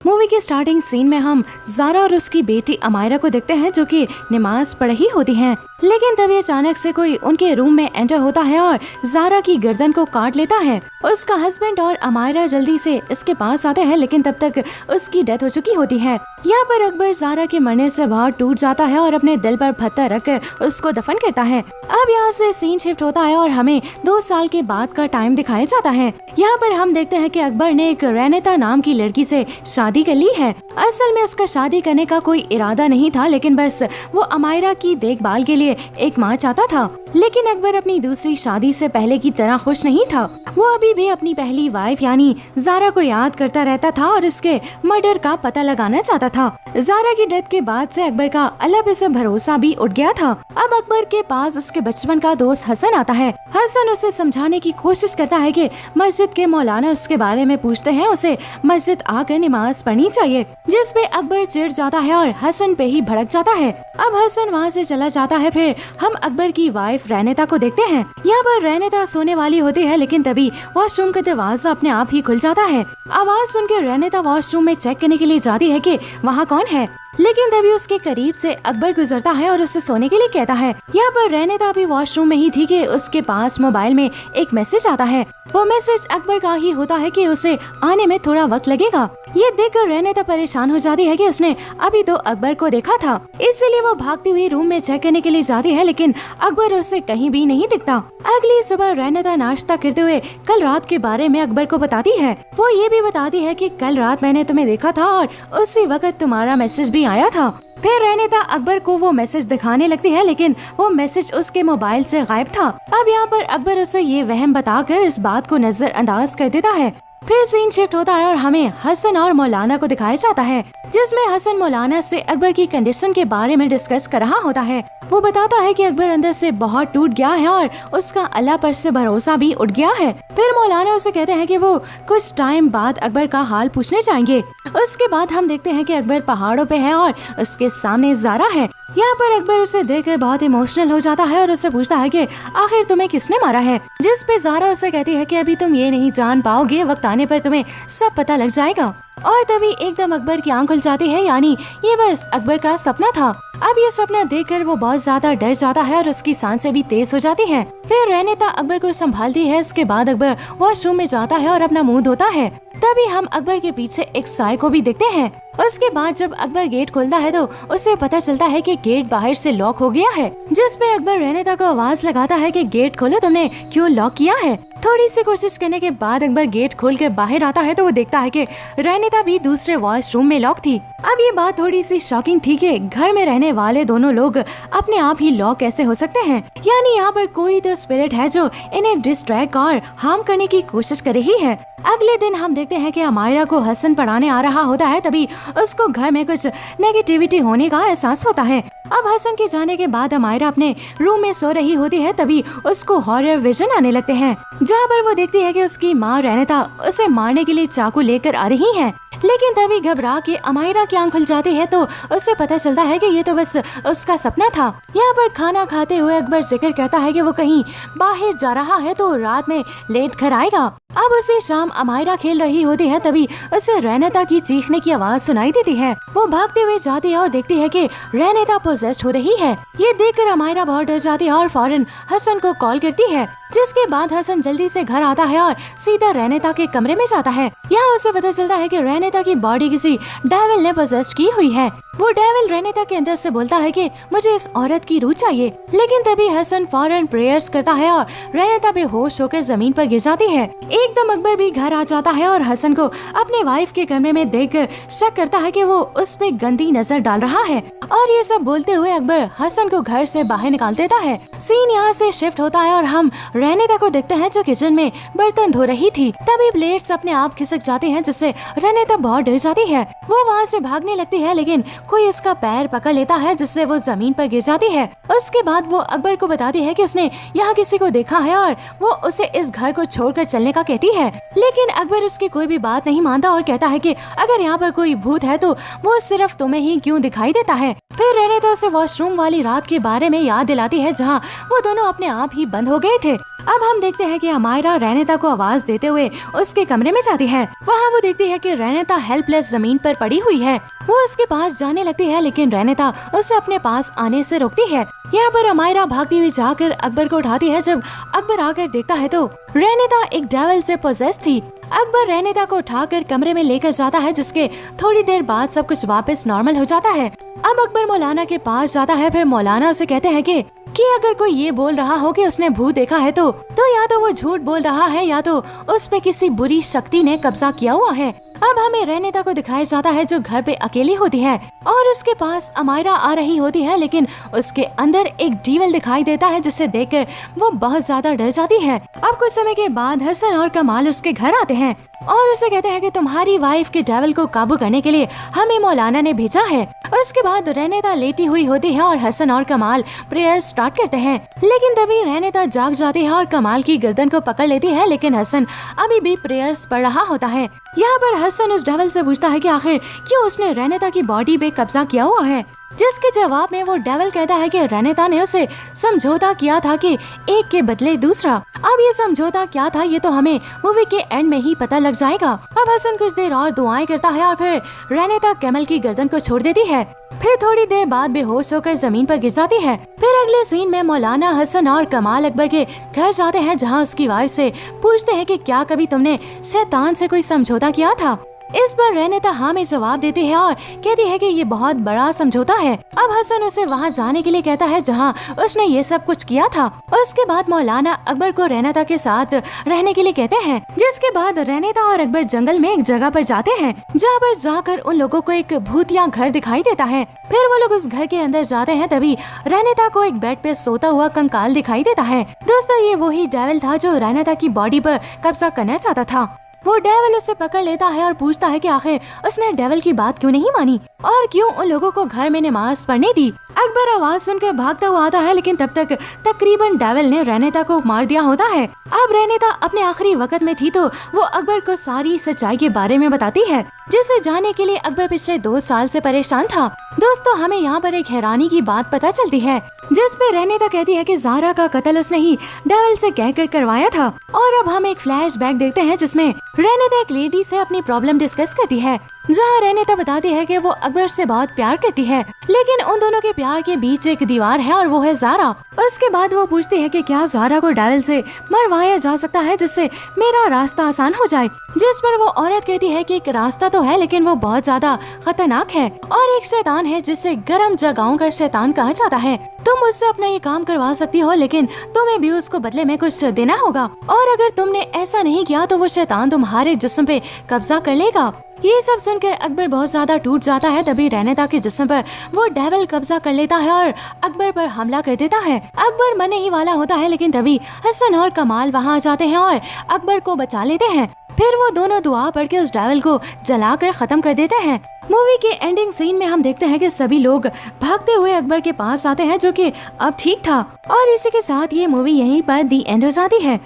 Movie के starting scene में हम ज़ारा और उसकी बेटी अमायरा को देखते हैं जो कि नमाज पढ़ रही होती हैं। लेकिन तभी अचानक से कोई उनके रूम में एंटर होता है और ज़ारा की गर्दन को काट लेता है। उसका हस्बैंड और अमायरा जल्दी से इसके पास आते हैं, लेकिन तब तक उसकी डेथ हो चुकी होती है। यहाँ पर अकबर ज़ारा के मरने से बहुत टूट जाता है और अपने दिल पर पत्थर रखकर उसको दफन करता है। अब यहाँ से सीन शिफ्ट होता है और हमें 2 साल के बाद का टाइम दिखाया जाता है। यहाँ पर हम देखते हैं कि अकबर ने एक रैनेता नाम की लड़की से शादी कर ली है। असल में उसका शादी करने का कोई इरादा नहीं था, लेकिन बस वो अमायरा की देखभाल के लिए एक माँ चाहता था। लेकिन अकबर अपनी दूसरी शादी से पहले की तरह खुश नहीं था। वो अभी भी अपनी पहली वाइफ यानी ज़ारा को याद करता रहता था और उसके मर्डर का पता लगाना चाहता था। ज़ारा की डेथ के बाद से अकबर का अल्लाह पे से भरोसा भी उठ गया था। अब अकबर के पास उसके बचपन का दोस्त हसन आता है। हसन उसे समझाने की कोशिश करता है कि मस्जिद के मौलाना उसके बारे में पूछते हैं, उसे मस्जिद आकर नमाज पढ़नी चाहिए, जिस पे अकबर चिढ़ जाता है और हसन पे ही भड़क जाता है। अब हसन वहाँ से चला जाता है। फिर हम अकबर की वाइफ रैनेता को देखते हैं। यहाँ पर रैनेता सोने वाली होती है, लेकिन तभी वॉशरूम का दरवाजा अपने आप ही खुल जाता है। आवाज सुनकर रैनेता वॉशरूम में चेक करने के लिए जाती है कि वहाँ कौन है, लेकिन तभी उसके करीब से अकबर गुजरता है और उसे सोने के लिए कहता है। यहाँ पर रैनेता भी वॉशरूम में ही थी कि उसके पास मोबाइल में एक मैसेज आता है। वो मैसेज अकबर का ही होता है कि उसे आने में थोड़ा वक्त लगेगा। ये देखकर रैनेता परेशान हो जाती है कि उसने अभी तो अकबर को देखा था, इसीलिए वो भागती हुई रूम में चेक करने के लिए जाती है, लेकिन अकबर उसे कहीं भी नहीं दिखता। अगली सुबह रैनेता नाश्ता करते हुए कल रात के बारे में अकबर को बताती है। वो ये भी बताती है कि कल रात मैंने तुम्हें देखा था और उसी वक्त तुम्हारा मैसेज भी आया था। फिर रैनेता अकबर को वो मैसेज दिखाने लगती है, लेकिन वो मैसेज उसके मोबाइल से गायब था। अब यहाँ पर अकबर उसे ये वहम बताकर इस बात को नजरअंदाज कर देता है। फिर सीन शिफ्ट होता है और हमें हसन और मौलाना को दिखाया जाता है, जिसमें हसन मौलाना से अकबर की कंडीशन के बारे में डिस्कस कर रहा होता है। वो बताता है कि अकबर अंदर से बहुत टूट गया है और उसका अल्लाह पर से भरोसा भी उठ गया है। फिर मौलाना उसे कहते हैं कि वो कुछ टाइम बाद अकबर का हाल पूछने जाएंगे। उसके बाद हम देखते हैं कि अकबर पहाड़ों पे है और उसके सामने ज़ारा है। यहाँ पर अकबर उसे देखकर बहुत इमोशनल हो जाता है और उससे पूछता है कि आखिर तुम्हें किसने मारा है, जिस पे ज़ारा उसे कहती है कि अभी तुम ये नहीं जान पाओगे, वक्त आने पर तुम्हें सब पता लग जाएगा। और तभी एकदम अकबर की आंख खुल जाती है, यानी ये बस अकबर का सपना था। अब ये सपना देखकर वो बहुत ज्यादा डर जाता है और उसकी सांसें भी तेज हो जाती है। फिर रैनेता अकबर को संभालती है। इसके बाद अकबर वॉशरूम में जाता है और अपना मुंह धोता है। तभी हम अकबर के पीछे एक साय को भी देखते हैं। उसके बाद जब अकबर गेट खोलता है तो उसे पता चलता है कि गेट बाहर से लॉक हो गया है, जिस पे अकबर रैनेता को आवाज लगाता है कि गेट खोलो, तुमने क्यों लॉक किया है। थोड़ी सी कोशिश करने के बाद अकबर गेट खोल कर बाहर आता है तो वो देखता है कि रैनेता भी दूसरे वॉशरूम में लॉक थी। अब ये बात थोड़ी सी शॉकिंग थी कि घर में रहने वाले दोनों लोग अपने आप ही लॉक कैसे हो सकते हैं, यानी यहाँ पर कोई तो स्पिरिट है जो इन्हें डिस्ट्रैक्ट और हार्म करने की कोशिश कर रही है। अगले दिन हम देखते हैं कि अमायरा को हसन पढ़ाने आ रहा होता है, तभी उसको घर में कुछ नेगेटिविटी होने का एहसास होता है। अब हसन के जाने के बाद अमायरा अपने रूम में सो रही होती है, तभी उसको हॉरर विजन आने लगते हैं, जहाँ पर वो देखती है कि उसकी माँ रैनेता उसे मारने के लिए चाकू लेकर आ रही है। लेकिन तभी घबरा के अमायरा की आंख खुल जाती है तो उसे पता चलता है कि ये तो बस उसका सपना था। यहाँ पर खाना खाते हुए अकबर जिक्र करता है कि वो कहीं बाहर जा रहा है तो रात में लेट घर आएगा। अब उसे शाम अमायरा खेल रही होती है, तभी उसे रैनेता की चीखने की आवाज सुनाई देती है। वो भागते हुए जाती है और देखती है कि रैनेता पोजेस्ड हो रही है। ये देखकर अमायरा बहुत डर जाती है और फौरन हसन को कॉल करती है, जिसके बाद हसन जल्दी से घर आता है और सीधा रैनेता के कमरे में जाता है। यहाँ उसे पता चलता है कि रैनेता की बॉडी किसी डेविल ने पोजेस्ड की हुई है। वो डेविल रैनेता के अंदर से बोलता है कि मुझे इस औरत की रूह चाहिए। लेकिन तभी हसन फौरन प्रेयर्स करता है और रैनेता बेहोश होकर जमीन पर गिर जाती है। एकदम अकबर भी घर आ जाता है और हसन को अपने वाइफ के कमरे में देखकर शक करता है कि वो उस पे गंदी नजर डाल रहा है। और ये सब बोलते हुए अकबर हसन को घर से बाहर निकाल देता है। सीन यहाँ से शिफ्ट होता है और हम रैनेता को देखते हैं जो किचन में बर्तन धो रही थी। तभी प्लेट्स अपने आप खिसक जाते हैं, जिससे रैनेता बहुत डर जाती है। वो वहाँ से भागने लगती है, लेकिन कोई इसका पैर पकड़ लेता है, जिससे वो जमीन पर गिर जाती है। उसके बाद वो अकबर को बताती है कि उसने यहाँ किसी को देखा है और वो उसे इस घर को छोड़कर चलने का कहती है, लेकिन अकबर उसकी कोई भी बात नहीं मानता और कहता है कि अगर यहाँ पर कोई भूत है तो वो सिर्फ तुम्हें ही क्यों दिखाई देता है। फिर रेनेता उसे वॉशरूम वाली रात के बारे में याद दिलाती है जहाँ वो दोनों अपने आप ही बंद हो गए थे। अब हम देखते हैं कि अमायरा रेनेता को आवाज देते हुए उसके कमरे में जाती है। वहाँ वो देखती है कि रेनेता हेल्पलेस जमीन पर पड़ी हुई है। वो उसके पास जाने लगती है, लेकिन रेनेता उसे अपने पास आने से रोकती है। यहाँ पर अमायरा भागती हुई जाकर अकबर को उठाती है। जब अकबर आकर देखता है तो रेनेता एक डेविल से पोजेस थी। अकबर रेनेता को उठाकर कमरे में लेकर जाता है, जिसके थोड़ी देर बाद सब कुछ वापस नॉर्मल हो जाता है। अब अकबर मौलाना के पास जाता है। फिर मौलाना उसे कहते हैं कि अगर कोई ये बोल रहा हो कि उसने भूत देखा है तो या तो वो झूठ बोल रहा है या तो उस पे किसी बुरी शक्ति ने कब्जा किया हुआ है। अब हमें रेनेता को दिखाया जाता है जो घर पे अकेली होती है और उसके पास अमायरा आ रही होती है, लेकिन उसके अंदर एक डीवल दिखाई देता है जिसे देखकर वो बहुत ज्यादा डर जाती है। अब कुछ समय के बाद हसन और कमाल उसके घर आते हैं और उसे कहते हैं कि तुम्हारी वाइफ के डेविल को काबू करने के लिए हमें मौलाना ने भेजा है। उसके बाद रेनेता लेटी हुई होती है और हसन और कमाल प्रेयर स्टार्ट करते हैं, लेकिन तभी रेनेता जाग जाती है और कमाल की गर्दन को पकड़ लेती है, लेकिन हसन अभी भी प्रेयर्स पढ़ रहा होता है। यहाँ पर हसन उस डेविल से पूछता है कि आखिर क्यों उसने रेनेता की बॉडी पे कब्जा किया हुआ है, जिसके जवाब में वो डेविल कहता है कि रेनेता ने उसे समझौता किया था कि एक के बदले दूसरा। अब ये समझौता क्या था ये तो हमें मूवी के एंड में ही पता लग जाएगा। अब हसन कुछ देर और दुआएं करता है और फिर रेनेता कैमल की गर्दन को छोड़ देती है। फिर थोड़ी देर बाद बेहोश होकर जमीन पर गिर जाती है। फिर अगले सीन में मौलाना हसन और कमाल अकबर के घर जाते हैं, जहाँ उसकी वाइफ से पूछते हैं कि क्या कभी तुमने शैतान से कोई समझौता किया था। इस पर रेनेता हाँ में जवाब देती है और कहती है कि ये बहुत बड़ा समझौता है। अब हसन उसे वहाँ जाने के लिए कहता है जहाँ उसने ये सब कुछ किया था। उसके बाद मौलाना अकबर को रेनेता के साथ रहने के लिए कहते हैं, जिसके बाद रेनेता और अकबर जंगल में एक जगह पर जाते हैं, जहाँ पर जाकर उन लोगों को एक भूतिया घर दिखाई देता है। फिर वो लोग उस घर के अंदर जाते हैं, तभी रेनेता को एक बेड पे सोता हुआ कंकाल दिखाई देता है। दोस्तों ये वही डेविल था जो रेनेता की बॉडी पर कब्जा करना चाहता था। वो डेविल उसे पकड़ लेता है और पूछता है कि आखिर उसने डेविल की बात क्यों नहीं मानी और क्यों उन लोगों को घर में नमाज पढ़ने दी। अकबर आवाज सुनकर भागता हुआ आता है, लेकिन तब तक तकरीबन डेविल ने रेनेता को मार दिया होता है। अब रेनेता अपने आखिरी वक्त में थी तो वो अकबर को सारी सच्चाई के बारे में बताती है, जिसे जानने के लिए अकबर पिछले 2 साल से परेशान था। दोस्तों हमें यहाँ पर एक हैरानी की बात पता चलती है, जिस पे रेनेता कहती है कि ज़ारा का कत्ल उसने ही डेविल से कहकर करवाया था। और अब हम एक फ्लैशबैक देखते हैं जिसमें रेनेता एक लेडी से अपनी प्रॉब्लम डिस्कस करती है, जहाँ रेनेता बताती है कि वो अकबर से बहुत प्यार करती है, लेकिन उन दोनों के प्यार के बीच एक दीवार है और वो है ज़ारा। उसके बाद वो पूछती है कि क्या ज़ारा को डेविल से मरवाया जा सकता है जिससे मेरा रास्ता आसान हो जाए, जिस पर वो औरत कहती है कि एक रास्ता तो है लेकिन वो बहुत ज्यादा खतरनाक है और एक शैतान है जिसे गर्म जगहों का शैतान कहा जाता है। तुम उससे अपना ये काम करवा सकती हो, लेकिन तुम्हें भी उसको बदले में कुछ देना होगा और अगर तुमने ऐसा नहीं किया तो वो शैतान तुम्हारे जिस्म पे कब्जा कर लेगा। ये सब सुनकर अकबर बहुत ज्यादा टूट जाता है। तभी रेनेता के जिस्म पर वो डेविल कब्जा कर लेता है और अकबर पर हमला कर देता है। अकबर मरने ही वाला होता है, लेकिन तभी हसन और कमाल वहाँ आ जाते हैं और अकबर को बचा लेते हैं। फिर वो दोनों दुआ पढ़ के उस डेविल को जलाकर खत्म कर देते हैं। मूवी के एंडिंग सीन में हम देखते हैं कि सभी लोग भागते हुए अकबर के पास आते हैं, जो कि अब ठीक था। और इसी के साथ ये मूवी यहीं पर दी एंड हो जाती है।